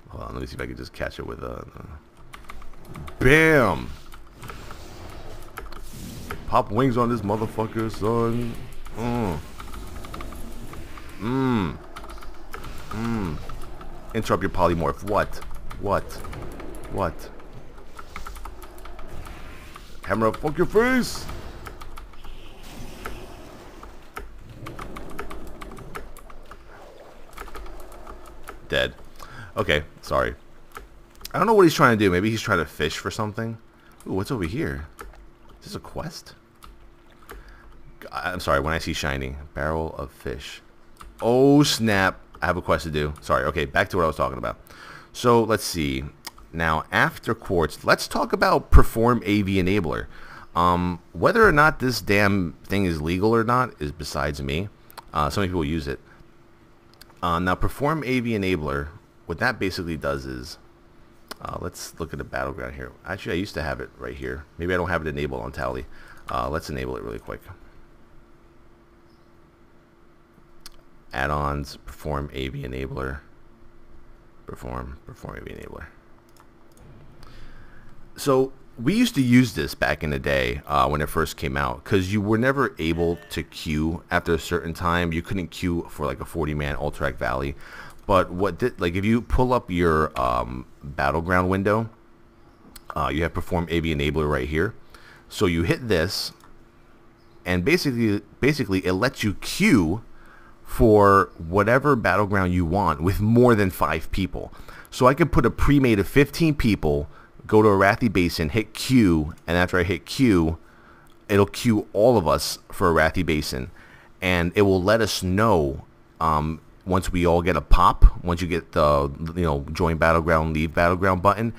Hold on, let me see if I can just catch it with bam! Pop wings on this motherfucker, son. Interrupt your polymorph. What? Camera, fuck your face! Dead. Okay, sorry. I don't know what he's trying to do. Maybe he's trying to fish for something. Ooh, what's over here? Is this a quest? I'm sorry, when I see shiny. Barrel of fish. Oh, snap. I have a quest to do. Sorry, okay, back to what I was talking about. So, let's see. Now, after quartz, let's talk about perform AV enabler. Whether or not this damn thing is legal or not is besides me. Some people use it. Now, perform AV enabler, what that basically does is, let's look at the battleground here. Actually, I used to have it right here. Maybe I don't have it enabled on Towelliee. Let's enable it really quick. Add-ons, perform AV enabler. Perform AV enabler. So we used to use this back in the day when it first came out, because you were never able to queue after a certain time. You couldn't queue for like a 40-man Ultrac Valley. But what did, like, if you pull up your battleground window, you have perform AV enabler right here. So you hit this, and basically it lets you queue for whatever battleground you want with more than 5 people. So I could put a pre-made of 15 people, go to Arathi Basin, hit Q, and after I hit Q, it'll queue all of us for Arathi Basin, and it will let us know once we all get a pop. Once you get the join battleground, leave battleground button,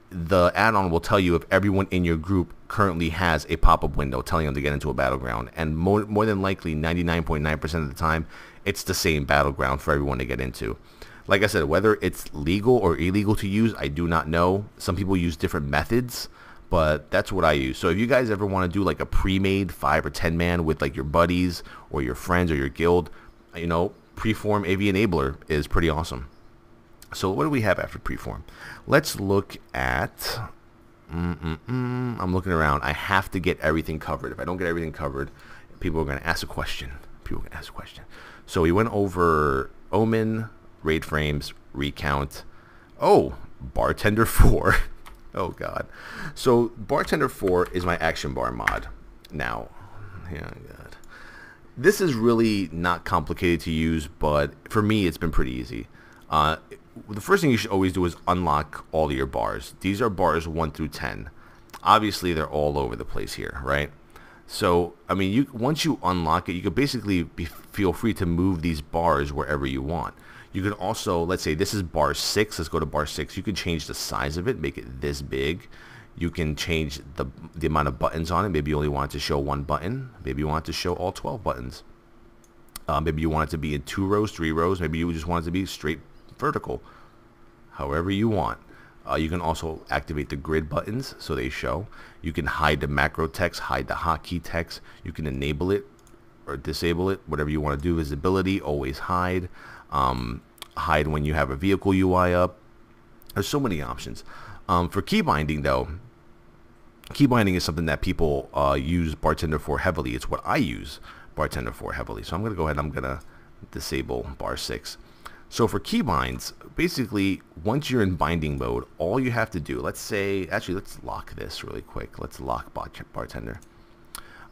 the add-on will tell you if everyone in your group currently has a pop-up window telling them to get into a battleground, and more than likely 99.9% of the time it's the same battleground for everyone to get into. Like I said, whether it's legal or illegal to use, I do not know. Some people use different methods, but that's what I use. So if you guys ever want to do like a pre-made 5 or 10 man with like your buddies or your friends or your guild, preform AV enabler is pretty awesome. So what do we have after preform? Let's look at I'm looking around. I have to get everything covered. If I don't get everything covered, people are going to ask a question. So we went over Omen, raid frames, recount. Oh, Bartender 4. Oh god. So Bartender 4 is my action bar mod. Now, god. This is really not complicated to use, but for me it's been pretty easy. The first thing you should always do is unlock all of your bars. These are bars 1 through 10. Obviously they're all over the place here, right? So, I mean, once you unlock it, you can basically feel free to move these bars wherever you want. You can also, let's say this is bar 6. Let's go to bar 6. You can change the size of it, make it this big. You can change the amount of buttons on it. Maybe you only want it to show 1 button. Maybe you want it to show all 12 buttons. Maybe you want it to be in 2 rows, 3 rows. Maybe you just want it to be straight vertical. However you want. You can also activate the grid buttons so they show. You can hide the macro text, hide the hotkey text. You can enable it or disable it, whatever you want to do. Visibility, always hide. Hide when you have a vehicle UI up. There's so many options. For key binding though, key binding is something that people use Bartender 4 heavily. It's what I use Bartender 4 heavily. So I'm going to go ahead and I'm going to disable bar 6. So for keybinds, basically, once you're in binding mode, all you have to do, let's say, actually, let's lock this really quick. Let's lock Bartender.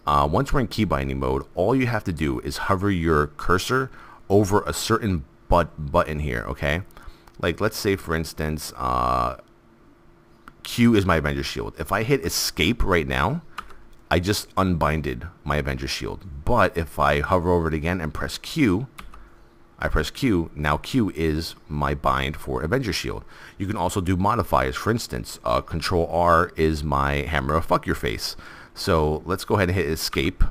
Once we're in key binding mode, all you have to do is hover your cursor over a certain button here, okay? Like, let's say, for instance, Q is my Avenger Shield. If I hit Escape right now, I just unbinded my Avenger Shield. But if I hover over it again and press Q, now Q is my bind for Avenger Shield. You can also do modifiers. For instance, Control R is my hammer of fuck your face. So let's go ahead and hit Escape.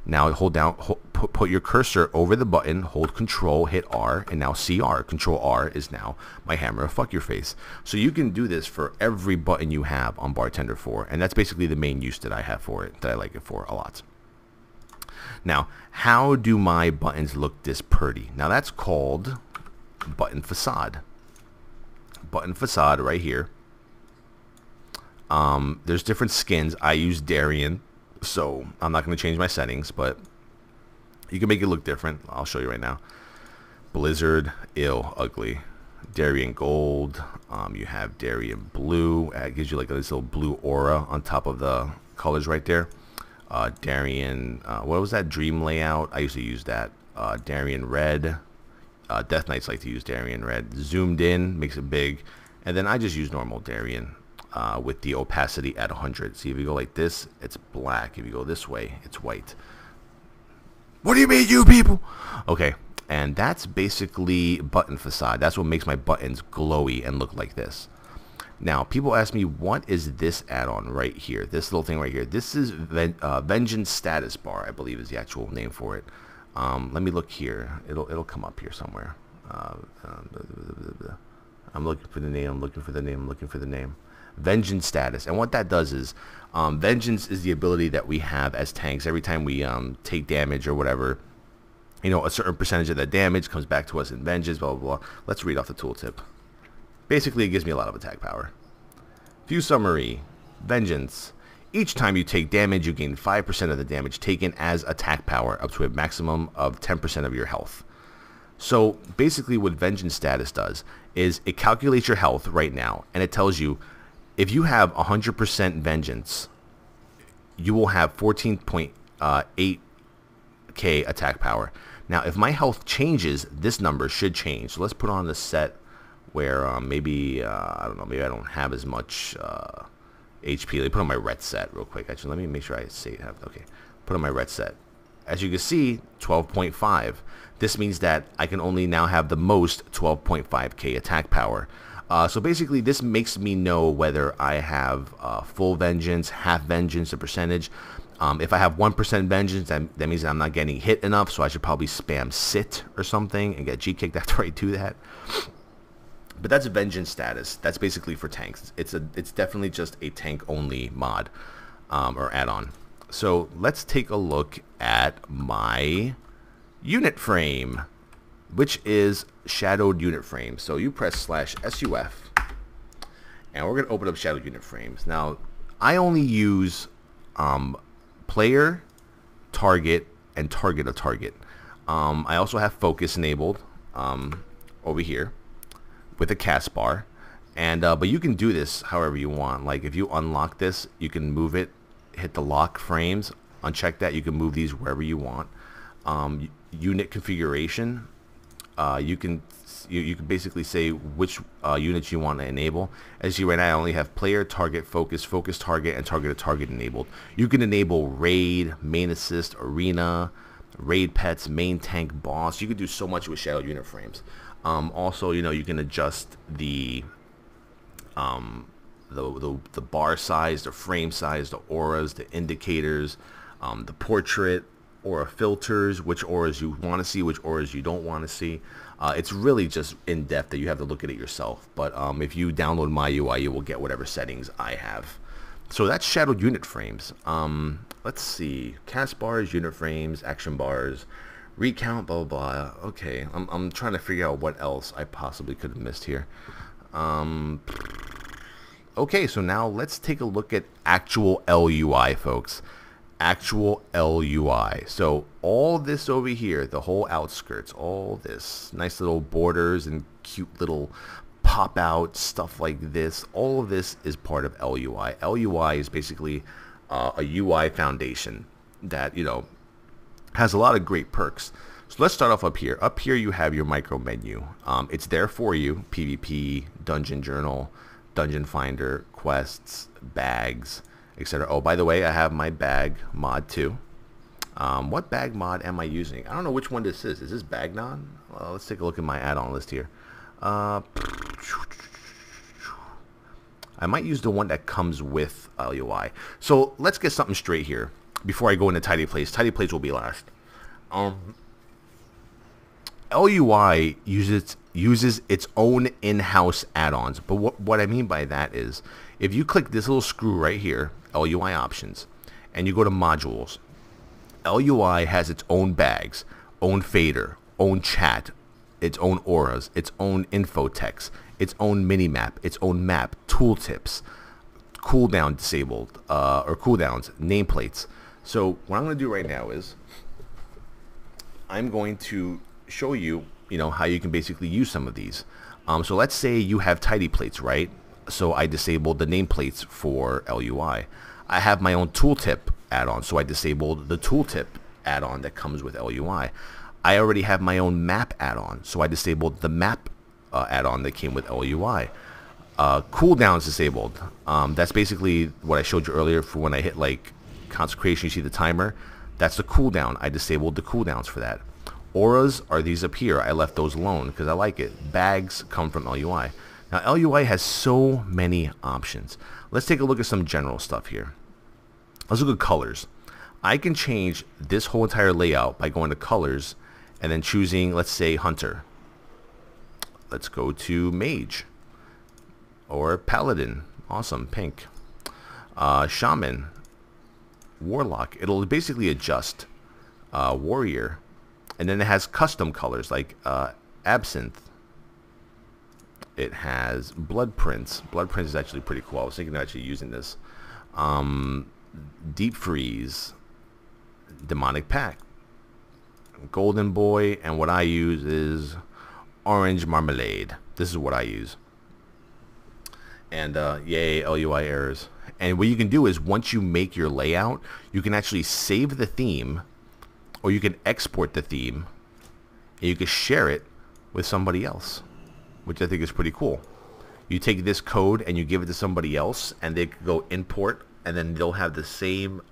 Now hold down, put your cursor over the button, hold Control, hit R, and now CR. Control R is now my hammer of fuck your face. So you can do this for every button you have on Bartender 4, and that's basically the main use that I have for it, that I like it for a lot. Now, how do my buttons look this pretty? Now that's called, button facade. Button facade right here. There's different skins. I use Darien, so I'm not going to change my settings, but you can make it look different. I'll show you right now. Blizzard, ill, ugly. Darien gold. You have Darien blue. It gives you like this little blue aura on top of the colors right there. Darien, what was that? Dream layout. I used to use that. Darien red. Death Knights like to use Darien red. Zoomed in makes it big, and then I just use normal Darien with the opacity at 100. See, if you go like this, it's black. If you go this way, it's white. What do you mean, you people? Okay, and that's basically button facade. That's what makes my buttons glowy and look like this. Now, people ask me, what is this add-on right here? This little thing right here. This is Vengeance Status Bar, I believe is the actual name for it. Let me look here. It'll come up here somewhere. I'm looking for the name. I'm looking for the name. I'm looking for the name. Vengeance status. And what that does is, Vengeance is the ability that we have as tanks. Every time we take damage or whatever, you know, a certain percentage of that damage comes back to us in Vengeance, blah, blah, blah. Let's read off the tooltip. Basically, it gives me a lot of attack power. View summary. Vengeance. Each time you take damage, you gain 5% of the damage taken as attack power, up to a maximum of 10% of your health. So basically what Vengeance status does is it calculates your health right now, and it tells you if you have 100% Vengeance, you will have 14.8k attack power. Now, if my health changes, this number should change. So let's put on the set where maybe, I don't know, maybe I don't have as much HP. Let me put on my ret set real quick. Actually, let me make sure I say it. Okay, put on my ret set. As you can see, 12.5. This means that I can only now have the most 12.5k attack power. So basically, this makes me know whether I have full Vengeance, half Vengeance, a percentage. If I have 1% Vengeance, that means that I'm not getting hit enough, so I should probably spam sit or something and get G-kicked after I do that. But that's a Vengeance status. That's basically for tanks. It's definitely just a tank-only mod or add-on. So let's take a look at my unit frame, which is shadowed unit frame. So you press /SUF, and we're going to open up shadowed unit frames. Now, I only use player, target, and target of target. I also have focus enabled over here with a cast bar, and but you can do this however you want. Like if you unlock this, you can move it, hit the lock frames, uncheck that. You can move these wherever you want. Unit configuration, you can basically say which units you want to enable. As you see right now, I only have player, target, focus, focus target, and target of target enabled. You can enable raid, main assist, arena, raid pets, main tank, boss. You can do so much with shadowed unit frames. Also, you know, you can adjust the bar size, the frame size, the auras, the indicators, the portrait, aura filters, which auras you want to see, which auras you don't want to see. It's really just in depth that you have to look at it yourself. But if you download my UI, you will get whatever settings I have. So that's shadowed unit frames. Let's see, cast bars, unit frames, action bars, recount, blah blah blah. Okay, I'm trying to figure out what else I possibly could have missed here. Okay, so now let's take a look at actual LUI, folks. Actual LUI. So all this over here, the whole outskirts, all this nice little borders and cute little pop out stuff like this, all of this is part of LUI. LUI is basically a UI foundation that, you know, has a lot of great perks. So let's start off up here. Up here you have your micro menu. It's there for you. PvP, dungeon journal, dungeon finder, quests, bags, etc. Oh, by the way, I have my bag mod too. What bag mod am I using? I don't know which one this is. Is this Bagnon? Well, let's take a look at my add-on list here. I might use the one that comes with LUI. So let's get something straight here before I go into tidy plates. Tidy plates will be last. LUI uses its own in-house add-ons, but what I mean by that is if you click this little screw right here, LUI options, and you go to modules, LUI has its own bags, own fader, own chat, its own auras, its own info text, its own minimap, its own map, tooltips, cooldown disabled, or cooldowns, nameplates. So what I'm going to do right now is I'm going to show you, how you can basically use some of these. So let's say you have tidy plates, right? So I disabled the nameplates for LUI. I have my own tooltip add-on, so I disabled the tooltip add-on that comes with LUI. I already have my own map add-on, so I disabled the map add-on that came with LUI. Cooldowns disabled. That's basically what I showed you earlier for when I hit like consecration. You see the timer? That's the cooldown. I disabled the cooldowns for that. Auras are these up here. I left those alone because I like it. Bags come from LUI. Now LUI has so many options. Let's take a look at some general stuff here. Let's look at colors. I can change this whole entire layout by going to colors and then choosing, let's say, hunter. Let's go to mage or paladin. Awesome, pink. Shaman, warlock. It'll basically adjust. Warrior, and then it has custom colors like absinthe. It has blood prints. Blood prints is actually pretty cool. I was thinking of actually using this. Deep freeze, demonic pact, golden boy, and what I use is orange marmalade. This is what I use. And yay, LUI errors. And what you can do is once you make your layout, you can actually save the theme, or you can export the theme, and you can share it with somebody else, which I think is pretty cool. You take this code and you give it to somebody else, and they can go import, and then they'll have the same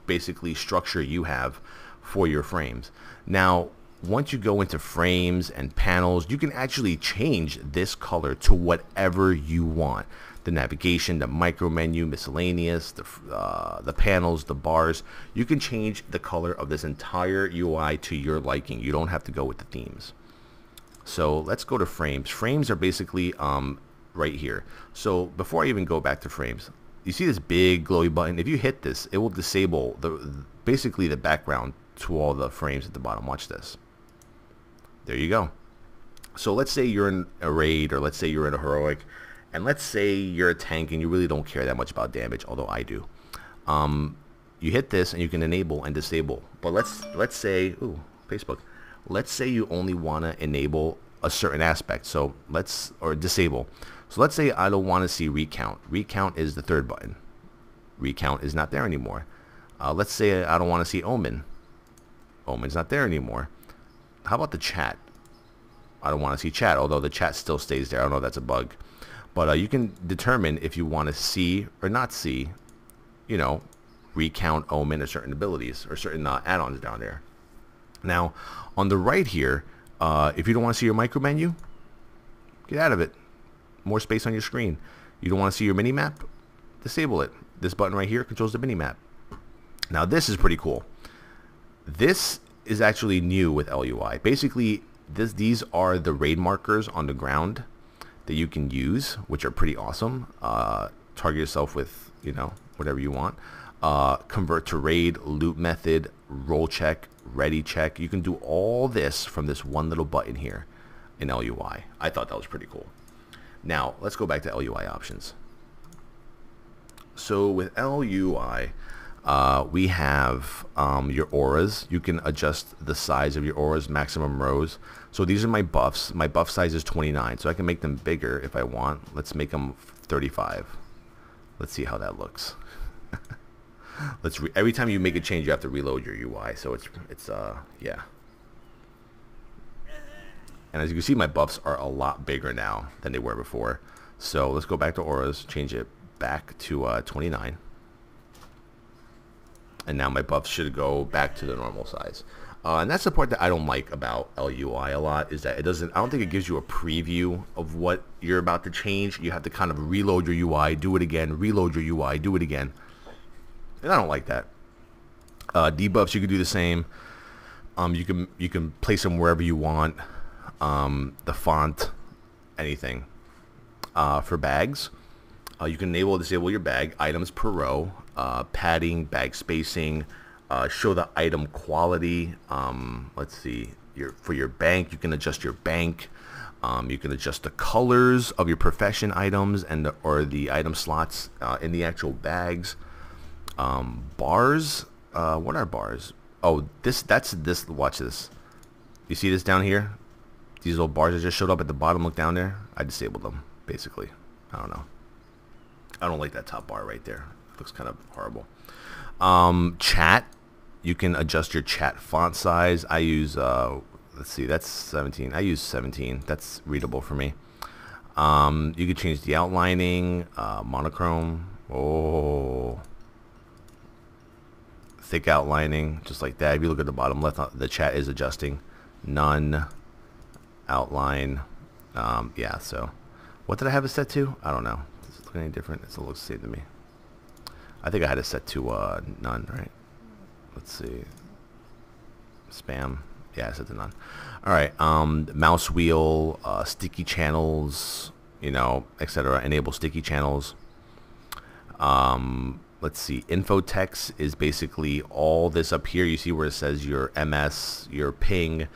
basically structure you have for your frames. Now, once you go into frames and panels, you can actually change this color to whatever you want. The navigation, the micro menu, miscellaneous, the panels, the bars. You can change the color of this entire UI to your liking. You don't have to go with the themes. So let's go to frames. Frames are basically right here. So before I even go back to frames, you see this big glowy button. If you hit this, it will disable basically the background to all the frames at the bottom. Watch this. There you go. So let's say you're in a raid, or let's say you're in a heroic, and let's say you're a tank and you really don't care that much about damage, although I do. You hit this and you can enable and disable. But let's say, ooh, Facebook. Let's say you only want to enable a certain aspect. So or disable. So let's say I don't want to see recount. Recount is the third button. Recount is not there anymore. Let's say I don't want to see omen. Omen's not there anymore. How about the chat? I don't want to see chat, although the chat still stays there. I don't know if that's a bug. But you can determine if you want to see or not see, recount, omen, or certain abilities or certain add-ons down there. Now, on the right here, if you don't want to see your micro menu, get out of it. More space on your screen. You don't want to see your mini-map? Disable it. This button right here controls the mini-map. Now, this is pretty cool. This is actually new with LUI. Basically, these are the raid markers on the ground that you can use, which are pretty awesome. Target yourself with, whatever you want. Convert to raid, loot method, roll check, ready check. You can do all this from this one little button here in LUI. I thought that was pretty cool. Now, let's go back to LUI options. So with LUI, we have your auras. You can adjust the size of your auras, maximum rows. So these are my buffs. My buff size is 29, so I can make them bigger if I want. Let's make them 35. Let's see how that looks. Every time you make a change, you have to reload your UI. So yeah. And as you can see, my buffs are a lot bigger now than they were before. So let's go back to auras, change it back to 29. And now my buffs should go back to the normal size. And that's the part that I don't like about LUI a lot, is that I don't think it gives you a preview of what you're about to change. You have to kind of reload your UI, do it again, reload your UI, do it again. And I don't like that. Debuffs, you can do the same. You can place them wherever you want. The font, anything. For bags, you can enable or disable your bag, items per row, padding, bag spacing, show the item quality. Let's see, for your bank. You can adjust your bank. You can adjust the colors of your profession items and or the item slots in the actual bags. Bars. What are bars? Oh, that's this. Watch this. You see this down here? These little bars that just showed up at the bottom. Look down there. I disabled them, basically. I don't know. I don't like that top bar right there. It looks kind of horrible. Chat. You can adjust your chat font size. I use, let's see, that's 17. I use 17. That's readable for me. You can change the outlining, monochrome. Oh. Thick outlining, just like that. If you look at the bottom left, the chat is adjusting. None. Outline. Yeah, so what did I have it set to? I don't know. Does it look any different? It still looks the same to me. I think I had it set to none, right? Let's see. Spam. Yeah, I set to none. All right. Mouse wheel, sticky channels, you know, etc. Enable sticky channels. Let's see. Info text is basically all this up here. You see where it says your MS, your ping,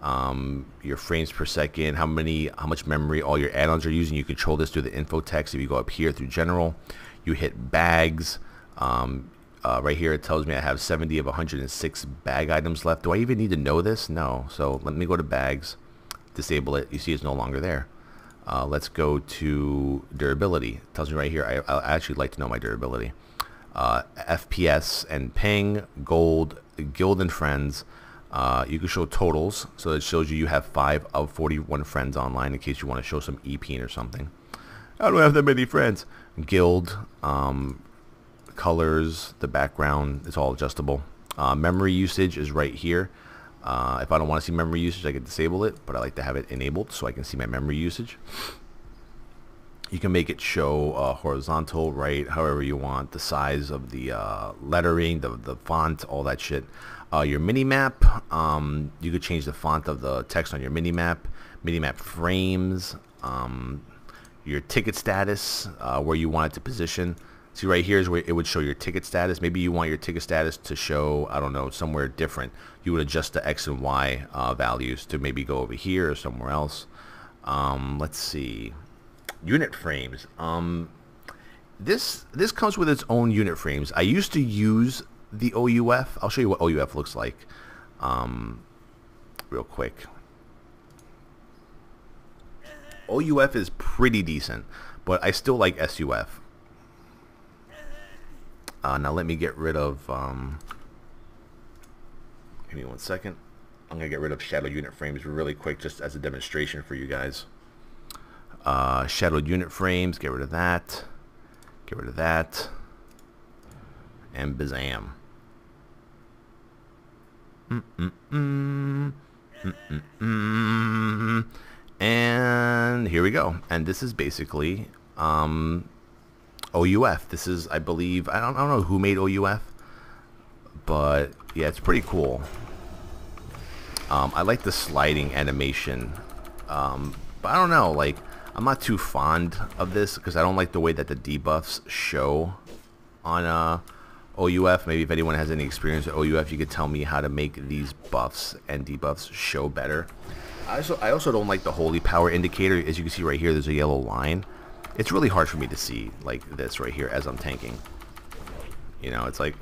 your frames per second, how much memory all your add-ons are using. You control this through the info text. If you go up here through general, you hit bags. Right here it tells me I have 70 of 106 bag items left. Do I even need to know this? No. So let me go to bags, disable it. You see it's no longer there. Let's go to durability. It tells me right here I actually like to know my durability. FPS and ping, gold, guild and friends. You can show totals, so it shows you have 5 of 41 friends online in case you want to show some EP or something. I don't have that many friends. Guild, colors, the background, it's all adjustable. Memory usage is right here. If I don't want to see memory usage, I can disable it, but I like to have it enabled so I can see my memory usage. You can make it show horizontal, right, however you want, the size of the lettering, the font, all that shit. Your mini-map, you could change the font of the text on your mini-map frames, your ticket status, where you want it to position. See right here is where it would show your ticket status. Maybe you want your ticket status to show, I don't know, somewhere different. You would adjust the X and Y values to maybe go over here or somewhere else. Let's see. Unit frames. This comes with its own unit frames. I used to use the OUF. I'll show you what OUF looks like real quick. OUF is pretty decent, but I still like SUF. Now let me get rid of give me 1 second. I'm gonna get rid of shadow unit frames really quick, just as a demonstration for you guys. Shadowed unit frames, get rid of that, and bazam. And here we go. And this is basically OUF. This is, I believe, I don't know who made OUF, but yeah, it's pretty cool. I like the sliding animation, but I don't know, like, I'm not too fond of this because I don't like the way that the debuffs show on OUF. Maybe if anyone has any experience with OUF, you could tell me how to make these buffs and debuffs show better. I also don't like the holy power indicator. As you can see right here, there's a yellow line. It's really hard for me to see like this right here as I'm tanking. You know, it's like,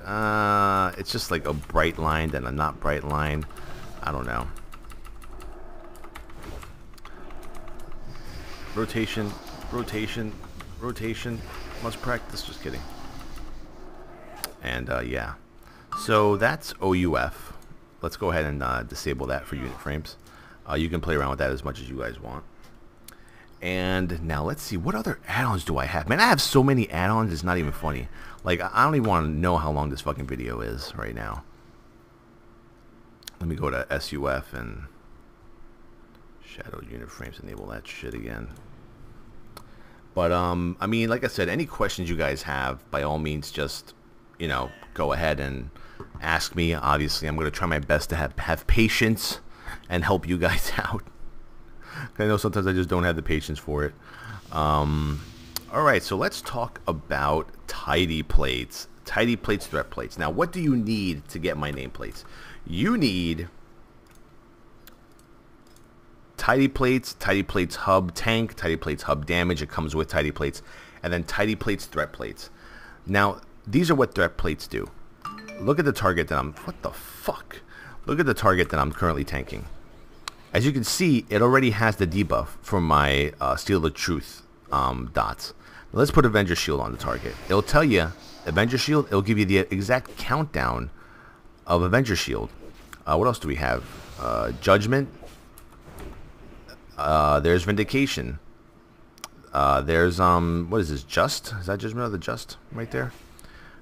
it's just like a bright line then a not bright line. I don't know. Rotation, rotation, rotation. Must practice. Just kidding. And yeah. So that's OUF. Let's go ahead and disable that for unit frames. You can play around with that as much as you guys want. And now let's see, what other add-ons do I have? Man, I have so many add-ons, it's not even funny. Like, I don't even want to know how long this fucking video is right now. Let me go to SUF and shadow unit frames, enable that shit again. But, I mean, like I said, any questions you guys have, by all means, just, you know, go ahead and ask me. Obviously, I'm going to try my best to have patience and help you guys out. I know sometimes I just don't have the patience for it. Alright, so let's talk about tidy plates. Tidy plates, threat plates. Now, what do you need to get my nameplates? You need tidy plates hub tank, tidy plates hub damage. It comes with tidy plates, and then tidy plates threat plates. Now these are what threat plates do. Look at the target that what the fuck? Look at the target that I'm currently tanking. As you can see, it already has the debuff for my Steel the Truth dots. Now let's put Avenger Shield on the target. It'll tell you Avenger Shield. It'll give you the exact countdown of Avenger Shield. What else do we have? Judgment. There's Vindication. There's what is this? Just? Is that Judgment of the Just right there?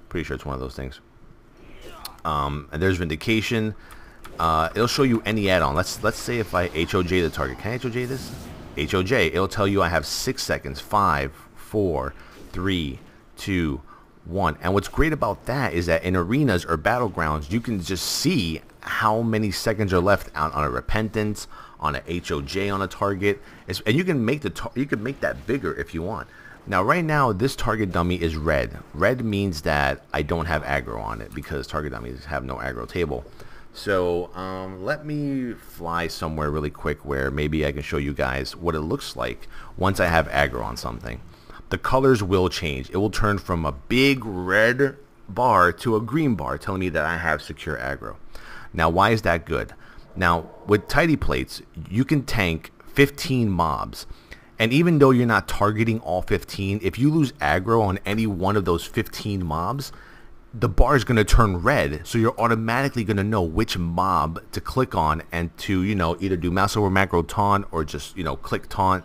Pretty sure it's one of those things. And there's Vindication. It'll show you any add-on. Let's say if I HOJ the target. Can I HOJ this? HOJ. It'll tell you I have 6 seconds. 5, 4, 3, 2, 1. And what's great about that is that in arenas or battlegrounds, you can just see how many seconds are left on a Repentance, on a HOJ on a target, and you can make that bigger if you want. Now, right now, this target dummy is red. Red means that I don't have aggro on it because target dummies have no aggro table. So let me fly somewhere really quick where maybe I can show you guys what it looks like once I have aggro on something. The colors will change. It will turn from a big red bar to a green bar telling me that I have secure aggro. Now, why is that good? Now, with tidy plates, you can tank 15 mobs. And even though you're not targeting all 15, if you lose aggro on any one of those 15 mobs, the bar is going to turn red, so you're automatically going to know which mob to click on and to, you know, either do mouse over macro taunt or just, you know, click taunt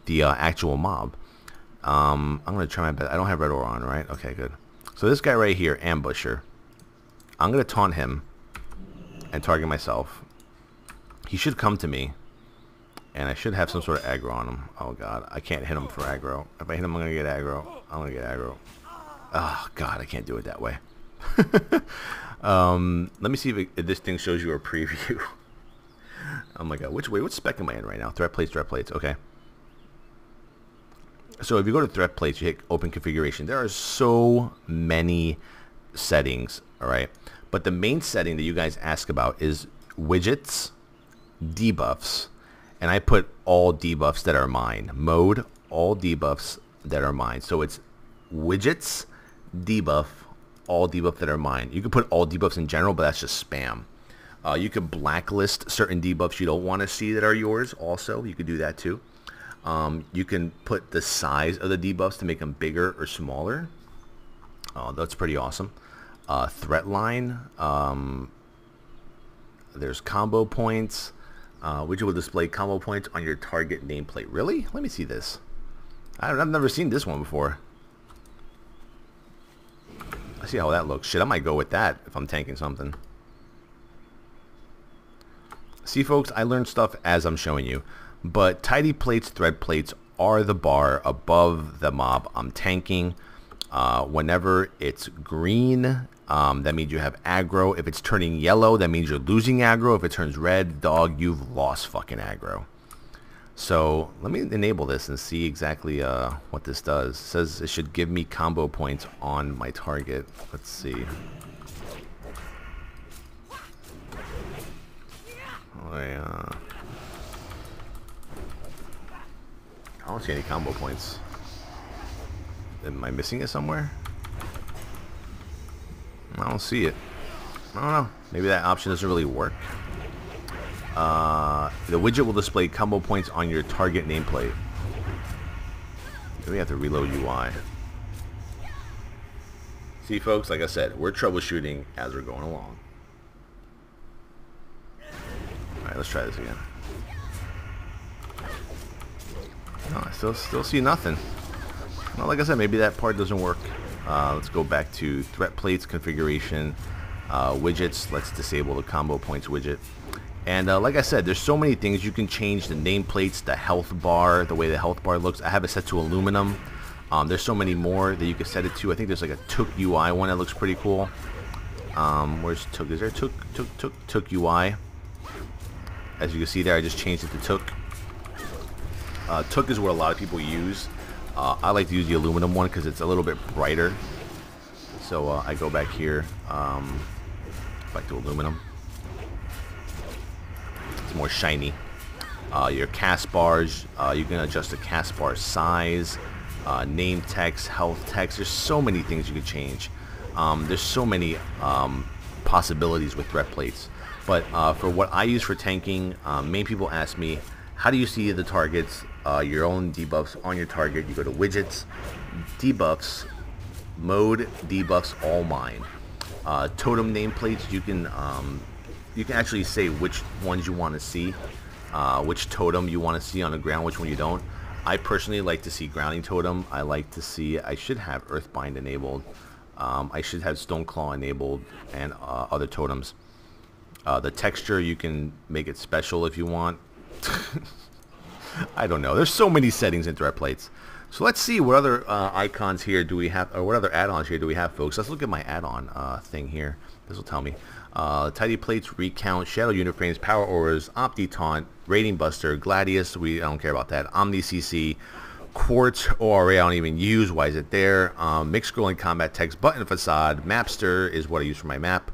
the actual mob. I'm going to try my best. I don't have red aura on, right? Okay, good. So this guy right here, Ambusher, I'm going to taunt him and target myself. He should come to me, and I should have some sort of aggro on him. Oh, God. I can't hit him for aggro. If I hit him, I'm going to get aggro. I'm going to get aggro. Oh, God, I can't do it that way. Let me see if this thing shows you a preview. Oh my god, which way? What spec am I in right now? Threat plates, okay. So if you go to threat plates, you hit open configuration. There are so many settings, alright? But the main setting that you guys ask about is widgets, debuffs, and I put all debuffs that are mine. Mode, all debuffs that are mine. So it's widgets, debuff, all debuff that are mine. You can put all debuffs in general, but that's just spam. You could blacklist certain debuffs you don't want to see that are yours also. You could do that too. You can put the size of the debuffs to make them bigger or smaller. That's pretty awesome. Threat line. There's combo points, which will display combo points on your target nameplate. Really? Let me see this. I've never seen this one before. I see how that looks. Shit, I might go with that if I'm tanking something. See, folks, I learned stuff as I'm showing you. But tidy plates, thread plates are the bar above the mob I'm tanking. Whenever it's green, that means you have aggro. If it's turning yellow, that means you're losing aggro. If it turns red, dog, you've lost fucking aggro. So let me enable this and see exactly what this does. It says it should give me combo points on my target. Let's see. I don't see any combo points. Am I missing it somewhere? I don't see it. I don't know. Maybe that option doesn't really work. The widget will display combo points on your target nameplate. Maybe we have to reload UI. See, folks, like I said, we're troubleshooting as we're going along. Alright, let's try this again. No, I still see nothing. Well, like I said, maybe that part doesn't work. Let's go back to threat plates configuration, widgets. Let's disable the combo points widget. And like I said, there's so many things you can change. The nameplates, the health bar, the way the health bar looks. I have it set to aluminum. There's so many more that you can set it to. I think there's like a Took UI one that looks pretty cool. Where's Took? Is there Took UI? As you can see there, I just changed it to Took. Took is what a lot of people use. I like to use the aluminum one because it's a little bit brighter. So I go back here, back to aluminum. It's more shiny. your cast bars. You can adjust the cast bar size, name text, health text. There's so many things you can change. There's so many possibilities with threat plates. But for what I use for tanking, main people ask me, how do you see the targets, your own debuffs on your target? You go to widgets, debuffs, mode, debuffs, all mine. Totem nameplates, you can actually say which ones you want to see, which totem you want to see on the ground, which one you don't. I personally like to see grounding totem. I like to see, I should have earthbind enabled. I should have Stoneclaw enabled, and other totems. The texture, you can make it special if you want. I don't know. There's so many settings in threat plates. So let's see what other icons here do we have, or what other add-ons here do we have, folks. Let's look at my add-on thing here. This will tell me. Tidy plates, recount, shadow uniframes, power auras, opti taunt, rating buster, gladius. I don't care about that. Omni CC. Quartz ORA I don't even use. Why is it there? Mixed scrolling combat text, button facade, mapster is what I use for my map.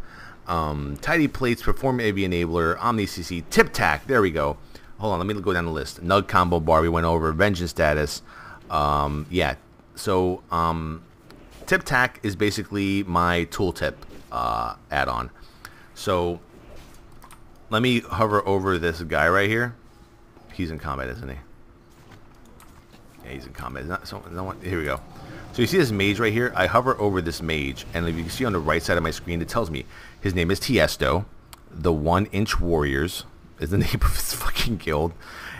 Tidy plates, perform AV enabler, Omni CC, tip tack. There we go. Hold on, let me go down the list. Nug combo bar we went over. Vengeance status. Yeah. So tip tack is basically my tooltip add-on. So let me hover over this guy right here. He's in combat, isn't he? Yeah, he's in combat. Here we go. So you see this mage right here? I hover over this mage, and if you can see on the right side of my screen, it tells me his name is Tiesto. The 1-inch warriors is the name of his fucking guild.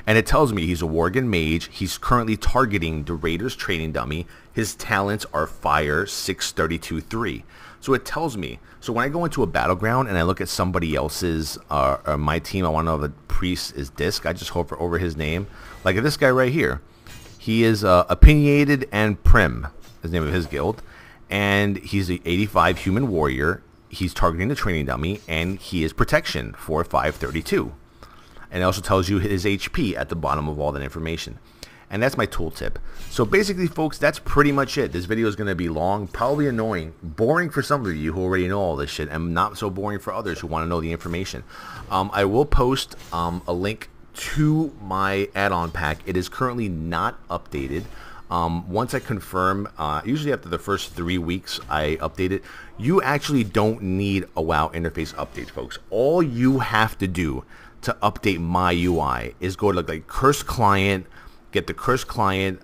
And it tells me he's a Worgen mage. He's currently targeting the Raiders training dummy. His talents are fire 632-3. So it tells me. So when I go into a battleground and I look at somebody else's, my team, I want to know if a priest is disc. I just hover over his name. Like this guy right here. He is opinionated and prim, is the name of his guild. And he's an 85 human warrior. He's targeting the training dummy, and he is protection 4532. And it also tells you his HP at the bottom of all that information. And that's my tooltip. So basically, folks, that's pretty much it. This video is going to be long, probably annoying, boring for some of you who already know all this shit, and not so boring for others who want to know the information. I will post a link to my add-on pack. It is currently not updated. Once I confirm, usually after the first 3 weeks I update it. You actually don't need a WoW interface update, folks. All you have to do to update my UI is go to like Curse Client, get the Curse Client,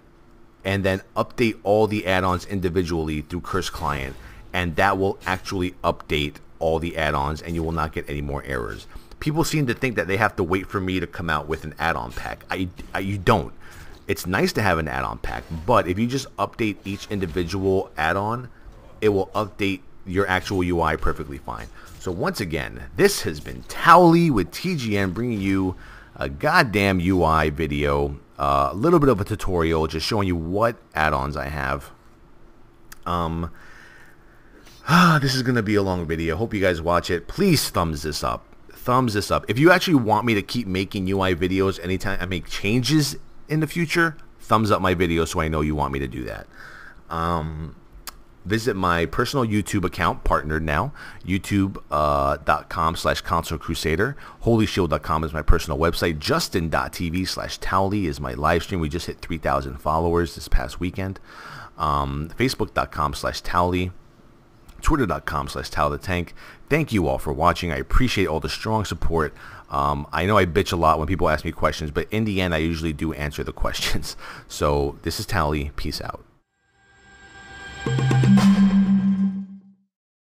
and then update all the add-ons individually through Curse Client, and that will actually update all the add-ons, and you will not get any more errors. People seem to think that they have to wait for me to come out with an add-on pack. You don't. It's nice to have an add-on pack, but if you just update each individual add-on, it will update your actual UI perfectly fine. So once again, this has been Towelliee with TGN bringing you a goddamn UI video, a little bit of a tutorial, just showing you what add-ons I have. This is going to be a long video. Hope you guys watch it. Please thumbs this up. Thumbs this up. If you actually want me to keep making UI videos anytime I make changes in the future, thumbs up my video so I know you want me to do that. Visit my personal YouTube account, partnered now, youtube.com/consolecrusader. Holyshield.com is my personal website. Justin.tv/Towelliee is my live stream. We just hit 3,000 followers this past weekend. Facebook.com/Towelliee. Twitter.com/TowelTheTank. Thank you all for watching. I appreciate all the strong support. I know I bitch a lot when people ask me questions, but in the end, I usually do answer the questions. So this is Towelliee. Peace out.